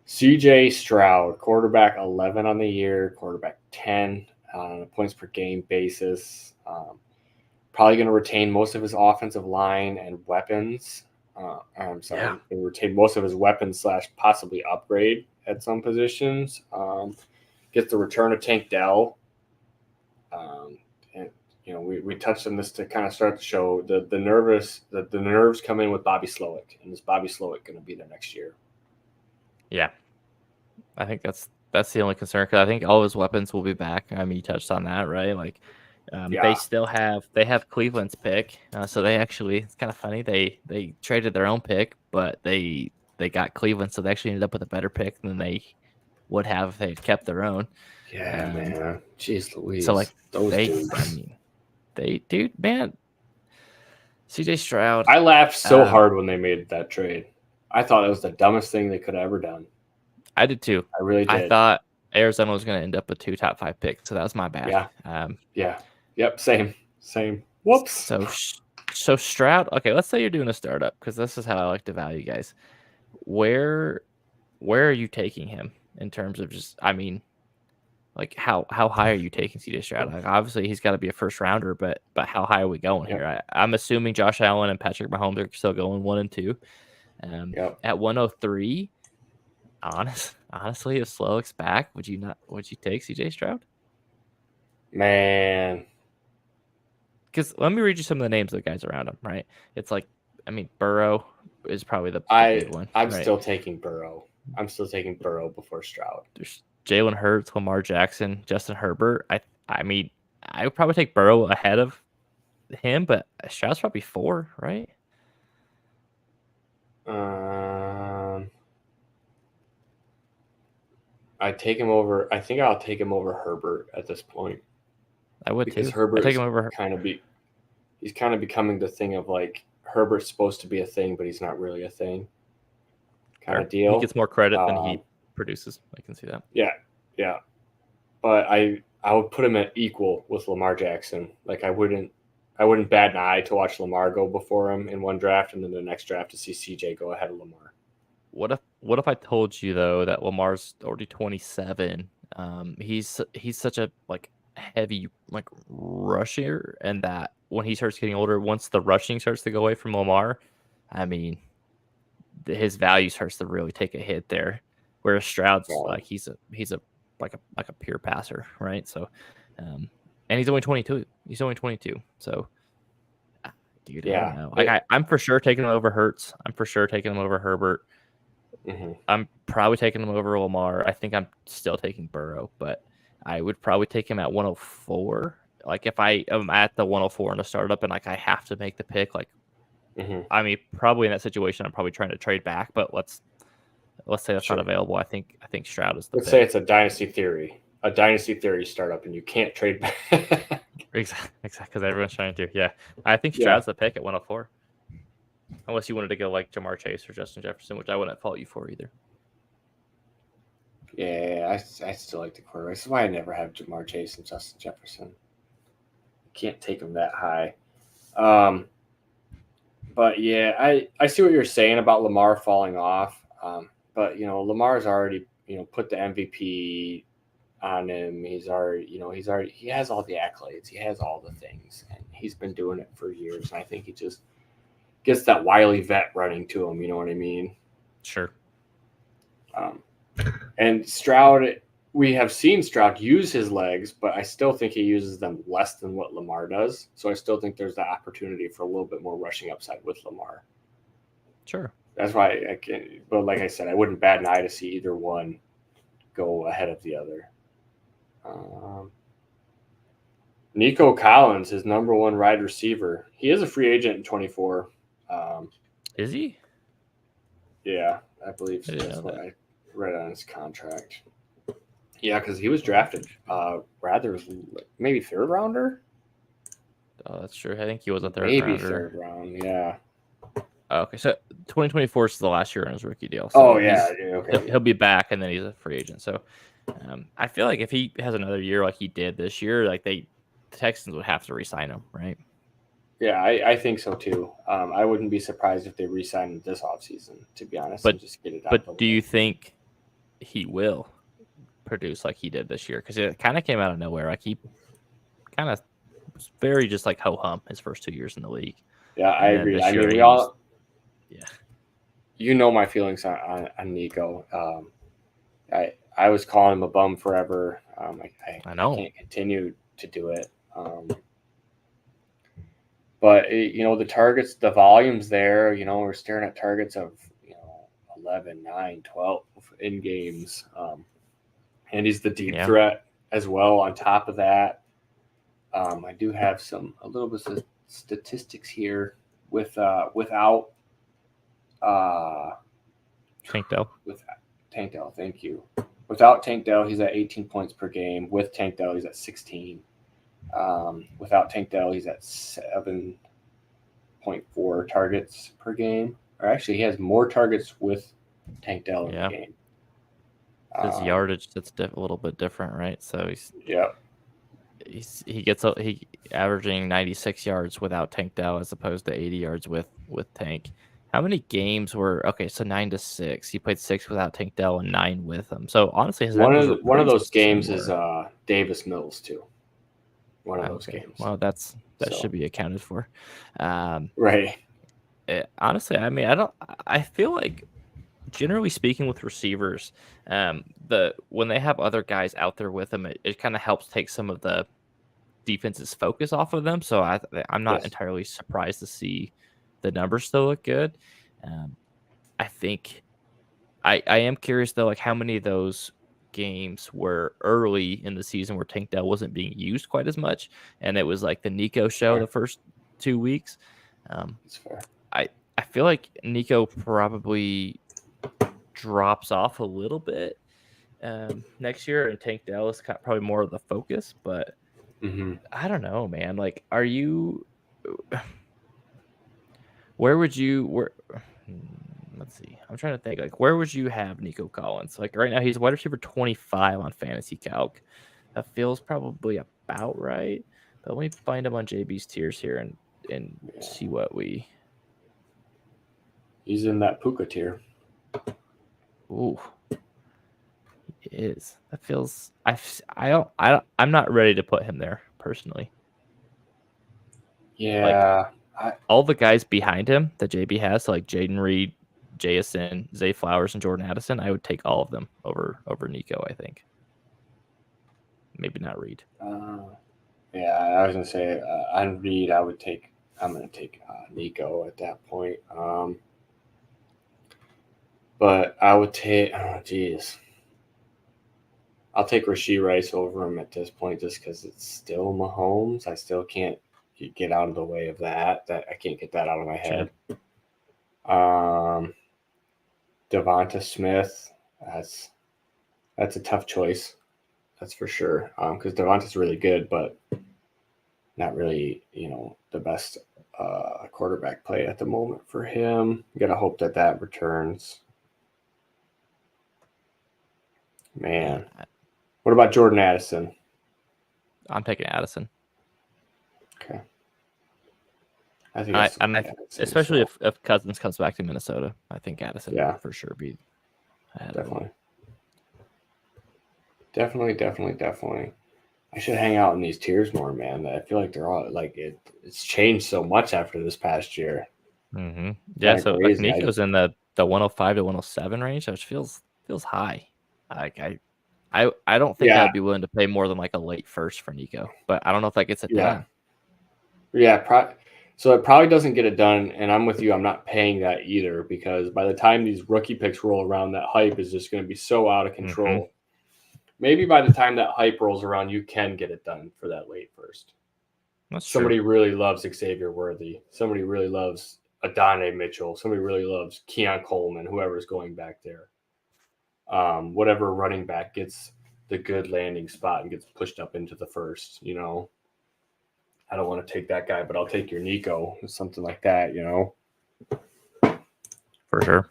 CJ Stroud, quarterback 11 on the year, quarterback 10 on a points per game basis. Probably going to retain most of his offensive line and weapons. I'm sorry, going to retain most of his weapons / possibly upgrade at some positions. Gets the return of Tank Dell. And we touched on this to kind of start the show. The nerves come in with Bobby Slowick, and is Bobby Slowick going to be there next year? Yeah, I think that's the only concern because I think all his weapons will be back. I mean, you touched on that, right? Like, they still have Cleveland's pick, so they actually, it's kind of funny. They traded their own pick, but they got Cleveland, so they actually ended up with a better pick than they would have if they had kept their own. Yeah, man. Jeez Louise. So like those dudes. I mean, man. CJ Stroud. I laughed so hard when they made that trade. I thought it was the dumbest thing they could have ever done. I did too. I really did. I thought Arizona was going to end up with 2 top 5 picks, so that was my bad. Yeah. Yep. Same. Whoops. So Stroud. Okay, let's say you're doing a startup because this is how I like to value guys. Where are you taking him in terms of just? I mean, like how high are you taking CJ Stroud? Like obviously he's got to be a first rounder, but how high are we going here? I'm assuming Josh Allen and Patrick Mahomes are still going 1 and 2. At 103, honestly, if Slowick's back, would you take CJ Stroud? Man. Because let me read you some of the names of the guys around him, right? It's like, I mean, Burrow is probably the big one. I'm right? still taking Burrow. I'm still taking Burrow before Stroud. There's Jalen Hurts, Lamar Jackson, Justin Herbert. I mean, I would probably take Burrow ahead of him, but Stroud's probably 4, right? I take him over. I think I'll take him over Herbert at this point. I would because too. Herbert take him over. He's kind of becoming the thing of like Herbert's supposed to be a thing, but he's not really a thing. Kind of deal. He gets more credit than he produces. I can see that. Yeah. But I would put him at equal with Lamar Jackson. Like I wouldn't bat an eye to watch Lamar go before him in one draft, and then the next draft to see CJ go ahead of Lamar. What if I told you though that Lamar's already 27? He's such a like heavy like rusher, and that when he starts getting older, once the rushing starts to go away from Lamar, I mean, his value starts to really take a hit there. Whereas Stroud's like he's a like a pure passer, right? So, and he's only 22. He's only 22. So, dude, I don't know. Like I'm for sure taking him over Hurts. I'm for sure taking him over Herbert. Mm-hmm. I'm probably taking him over Lamar. I think I'm still taking Burrow, but I would probably take him at 104. Like if I am at the 104 in a startup and like I have to make the pick, like I mean, probably in that situation, I'm probably trying to trade back. But let's say that's not available. I think Stroud is the. Let's say it's a dynasty theory startup, and you can't trade back. Exactly, because everyone's trying to. Yeah, I think Stroud's the pick at 104. Unless you wanted to go like Jamar Chase or Justin Jefferson, which I wouldn't fault you for either. Yeah, I still like the quarterbacks. That's why I never have Jamar Chase and Justin Jefferson. Can't take them that high. But yeah, I see what you're saying about Lamar falling off. But Lamar's already put the MVP on him. He has all the accolades. He has all the things, and he's been doing it for years. And I think he just gets that wily vet running to him. You know what I mean? Sure. And Stroud, we have seen Stroud use his legs, but I still think he uses them less than what Lamar does. So I still think there's the opportunity for a little bit more rushing upside with Lamar. Sure. That's why I can. But like I said, I wouldn't bat an eye to see either one go ahead of the other. Nico Collins, his number one wide receiver. He is a free agent in 24. Is he? Yeah, I believe so. That's what I read on his contract. Yeah, because he was drafted rather maybe third rounder. Oh, that's true. I think he was a third maybe rounder. Third round. Yeah. Okay, so 2024 is the last year on his rookie deal. So okay. He'll be back, and then he's a free agent. So I feel like if he has another year like he did this year, like the Texans would have to re-sign him, right? Yeah, I think so too. I wouldn't be surprised if they re-sign him this offseason, to be honest, and just get it out. But do you think he will produce like he did this year? Because it kind of came out of nowhere. Like he kind of was very just like ho-hum his first 2 years in the league. Yeah, I agree. I mean, we all my feelings on Nico. I was calling him a bum forever. I know. I can't continue to do it. But the targets, the volumes there, we're staring at targets of 11, 9, 12 in games. And he's the deep threat as well on top of that. I do have a little bit of statistics here without Tank Dell. With Tank Dell, thank you. Without Tank Dell, he's at 18 points per game. With Tank Dell, he's at 16. Without Tank Dell, he's at 7.4 targets per game. Or actually, he has more targets with Tank Dell in the game. His yardage that's a little bit different, right? So he averaging 96 yards without Tank Dell as opposed to 80 yards with Tank. How many games were so 9 to 6? He played 6 without Tank Dell and 9 with him. So honestly, one of those games is Davis Mills too. One of those games. Well, that should be accounted for. Right. Honestly, I mean, I feel like generally speaking with receivers, when they have other guys out there with them, it kind of helps take some of the defenses focus off of them. So I'm not entirely surprised to see the numbers still look good. I think I am curious though, like how many of those games were early in the season where Tank Dell wasn't being used quite as much, and it was like the Nico show the first 2 weeks. That's fair. I feel like Nico probably drops off a little bit next year, and Tank Dell is probably more of the focus. But I don't know, man. Like, are you? Where would you? Let's see. I'm trying to think. Like, where would you have Nico Collins? Like right now, he's wide receiver 25 on FantasyCalc. That feels probably about right. But let me find him on JB's tiers here and see what we. He's in that Puka tier. Ooh, he is. That feels. I'm not ready to put him there personally. Yeah. Like, all the guys behind him that JB has, like Jaden Reed, JSN, Zay Flowers, and Jordan Addison, I would take all of them over Nico, I think. Maybe not Reed. Yeah, I was gonna say on Reed, I'm gonna take Nico at that point. But I would take. Oh, geez. I'll take Rashee Rice over him at this point, just because it's still Mahomes. I still can't get out of the way of that. That I can't get that out of my head. Devonta Smith. That's a tough choice. That's for sure. Because Devonta's really good, but not really, the best quarterback play at the moment for him. You got to hope that returns. Man. What about Jordan Addison? I'm taking Addison. Okay. I think especially if Cousins comes back to Minnesota, I think Addison would for sure be ahead of him. Definitely. I should hang out in these tiers more, man. I feel like they're all like it's changed so much after this past year. Mm-hmm. Yeah, so like Nico's in the 105 to 107 range, which feels high. Like I don't think I'd be willing to pay more than like a late first for Nico, but I don't know if that gets it done. Yeah, so it probably doesn't get it done, and I'm with you. I'm not paying that either, because by the time these rookie picks roll around, that hype is just going to be so out of control. Mm-hmm. Maybe by the time that hype rolls around, you can get it done for that late first. Somebody really loves Xavier Worthy. Somebody really loves Adonai Mitchell. Somebody really loves Keon Coleman, whoever's going back there. Whatever running back gets the good landing spot and gets pushed up into the first, I don't want to take that guy, but I'll take your Nico, something like that, For sure.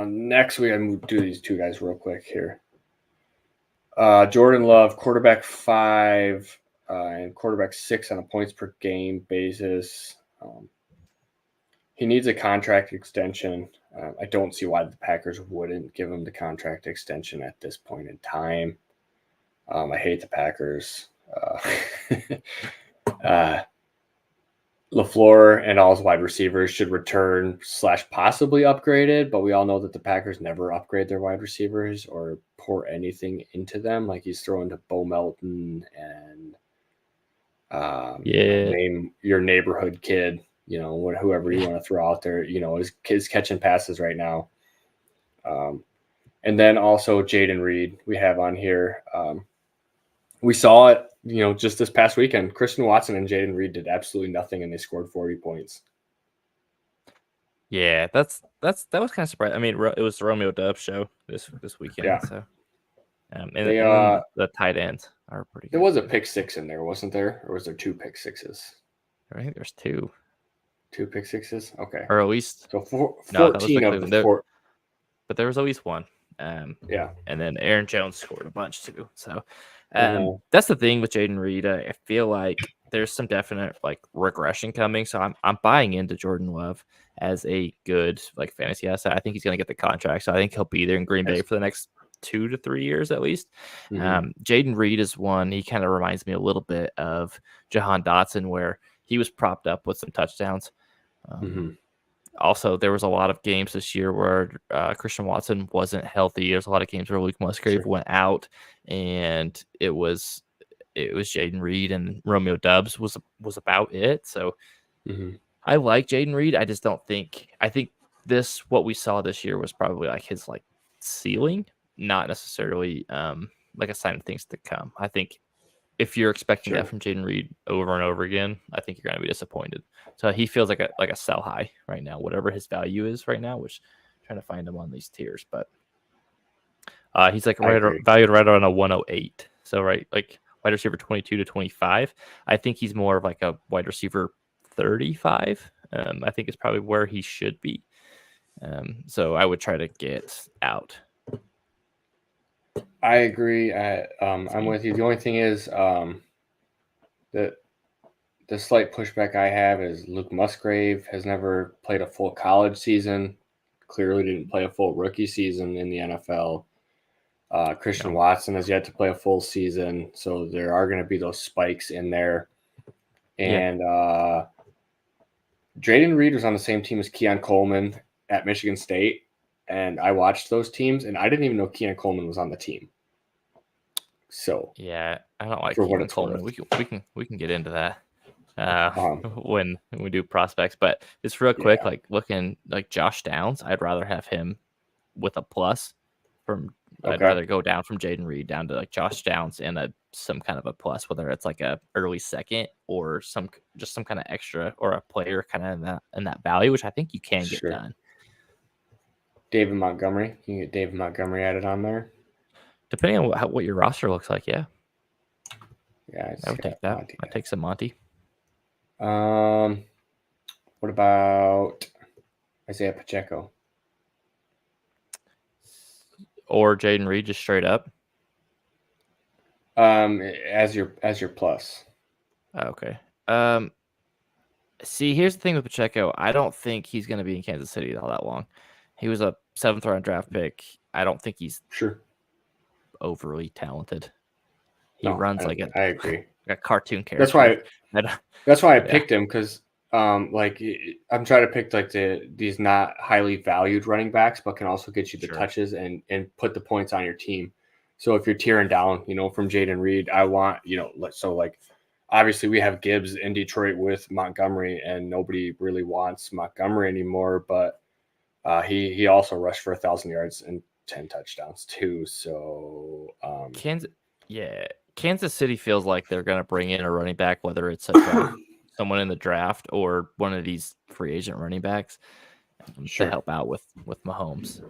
Next, we gotta do these two guys real quick here. Jordan Love, quarterback 5 and quarterback 6 on a points per game basis. He needs a contract extension. I don't see why the Packers wouldn't give him the contract extension at this point in time. I hate the Packers. LaFleur and all his wide receivers should return / possibly upgraded, but we all know that the Packers never upgrade their wide receivers or pour anything into them. Like he's throwing to Bo Melton and name your neighborhood kid, whoever you want to throw out there, is catching passes right now. And then also Jaden Reed we have on here. We saw it, just this past weekend. Christian Watson and Jaden Reed did absolutely nothing, and they scored 40 points. Yeah, that was kind of surprising. I mean, it was the Romeo Doubs show this weekend. Yeah. So, and the tight ends are pretty good. There was a pick 6 in there, wasn't there? Or was there 2 pick 6s? I think there's 2. 2 pick 6s? Okay. Or at least. So 14 of the 4. But there was at least 1. And then Aaron Jones scored a bunch too. So that's the thing with Jaden Reed. I feel like there's some definite regression coming. So I'm buying into Jordan Love as a good fantasy asset. I think he's going to get the contract. So I think he'll be there in Green Bay for the next 2 to 3 years at least. Mm-hmm. Jaden Reed is one. He kind of reminds me a little bit of Jahan Dotson, where he was propped up with some touchdowns. Also, there was a lot of games this year where Christian Watson wasn't healthy. There's a lot of games where Luke Musgrave went out, and it was it was Jaden Reed and Romeo Dubs was about it. So Mm-hmm. I like Jaden Reed. I just don't think I think what we saw this year was probably like his like ceiling, not necessarily like a sign of things to come. I think if you're expecting that from Jaden Reed over and over again, I think you're going to be disappointed. So he feels like a sell high right now, whatever his value is right now, which I'm trying to find him on these tiers, but he's like valued right around a 108. So right, like wide receiver 22 to 25. I think he's more of like a wide receiver 35. I think is probably where he should be. So I would try to get out. I agree. I'm with you. The only thing is the slight pushback I have is Luke Musgrave has never played a full college season. Clearly didn't play a full rookie season in the NFL. Christian Watson has yet to play a full season, so there are going to be those spikes in there. And Jaden Reed was on the same team as Keon Coleman at Michigan State, and I watched those teams, and I didn't even know Keon Coleman was on the team. So yeah, I don't like Keon Coleman. We can get into that when we do prospects, but just real quick, like looking like Josh Downs, I'd rather have him with a plus from. I'd rather go down from Jaden Reed down to like Josh Downs and some kind of a plus, whether it's like a early second or some kind of extra or a player kind of in that value, which I think you can get done. David Montgomery, you can get David Montgomery added on there, depending on what your roster looks like. Yeah, I would take that. I'd take some Monty. What about Isaiah Pacheco? Or Jaden Reed just straight up? As your plus. Okay. See, here's the thing with Pacheco. I don't think he's going to be in Kansas City all that long. He was a 7th round draft pick. I don't think he's overly talented. He runs like I agree. A cartoon character. That's why I picked him, because like I'm trying to pick like these not highly valued running backs, but can also get you the touches and put the points on your team. So if you're tearing down, from Jaden Reed, I want, so like obviously we have Gibbs in Detroit with Montgomery, and nobody really wants Montgomery anymore, but he also rushed for 1,000 yards and 10 touchdowns too. So Kansas City feels like they're going to bring in a running back, whether it's someone in the draft or one of these free agent running backs to help out with Mahomes.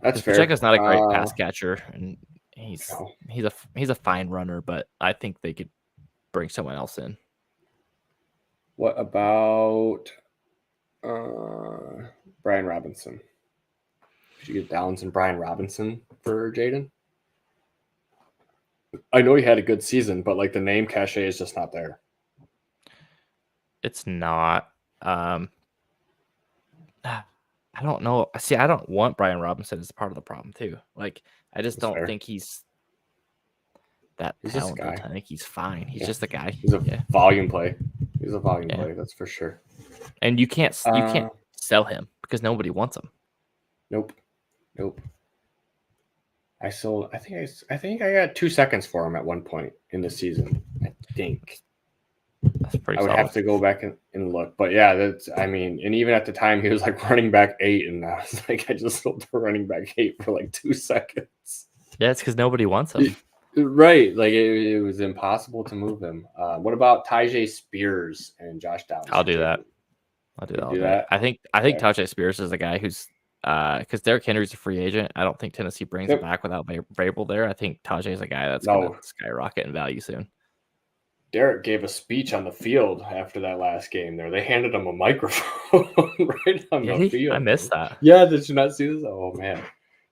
That's fair. Pacheco's not a great pass catcher, and he's a fine runner, but I think they could bring someone else in. What about Brian Robinson? Could you get Downs and Brian Robinson for Jaden? I know he had a good season, but like the name cachet is just not there. It's not. I don't know. See, I don't want Brian Robinson as part of the problem too. Like, I just don't think he's that talented. I think he's fine. He's just a guy. He's a volume play. He's a volume play, that's for sure. And you can't sell him because nobody wants him. Nope. I think I got 2 seconds for him at one point in the season. I think. That's pretty. I would have to go back and look, but and even at the time he was like running back 8, and I was like, I just sold the running back 8 for like 2 seconds. Yeah, it's because nobody wants him. Right, like it was impossible to move him. What about Tyjae Spears and Josh Downs? I'll do that. I think Tyjae Spears is a guy who's because Derrick Henry's a free agent. I don't think Tennessee brings him back without Vrabel there. I think Tyjae is a guy that's going to skyrocket in value soon. Derek gave a speech on the field after that last game there. They handed him a microphone right on the field. I missed that. Yeah, did you not see this? Oh, man.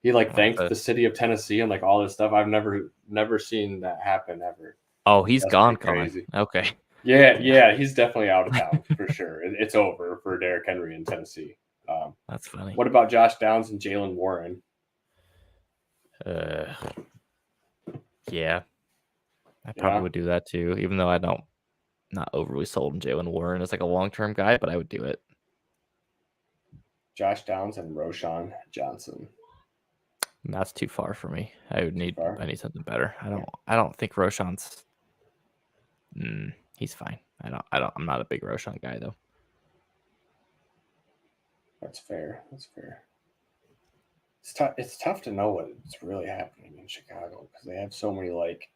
He thanked the city of Tennessee and all this stuff. I've never seen that happen ever. Oh, he's gone. Crazy. Okay. Yeah, he's definitely out of town for sure. It's over for Derrick Henry in Tennessee. That's funny. What about Josh Downs and Jaylen Warren? Yeah. I probably would do that too, even though not overly sold on Jaylen Warren as like a long-term guy, but I would do it. Josh Downs and Roschon Johnson. That's too far for me. I need something better. I don't think Roschon's He's fine. I'm not a big Roshan guy though. That's fair. It's tough to know what's really happening in Chicago because they have so many like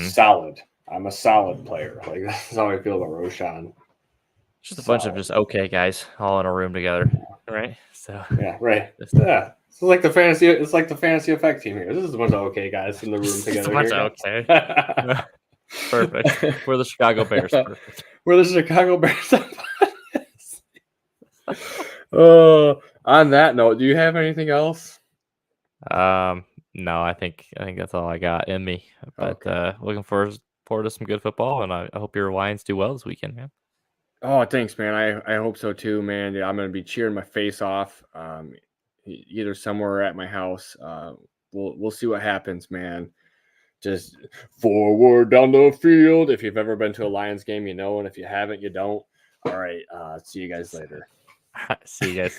solid. I'm a solid player. Like that's how I feel about Roshan. Just a bunch of just okay guys all in a room together, right? So yeah, right. Yeah. It's like the fantasy. It's like the fantasy effect team here. This is a bunch of okay guys in the room together. A bunch of okay. Perfect. We're the Chicago Bears. Perfect. We're the Chicago Bears. On that note, do you have anything else? No, I think that's all I got in me. But looking forward to some good football, and I hope your Lions do well this weekend, man. Oh, thanks, man. I hope so too, man. Yeah, I'm gonna be cheering my face off. Either somewhere or at my house. We'll see what happens, man. Just forward down the field. If you've ever been to a Lions game, you know, and if you haven't, you don't. All right. See you guys later. See you guys.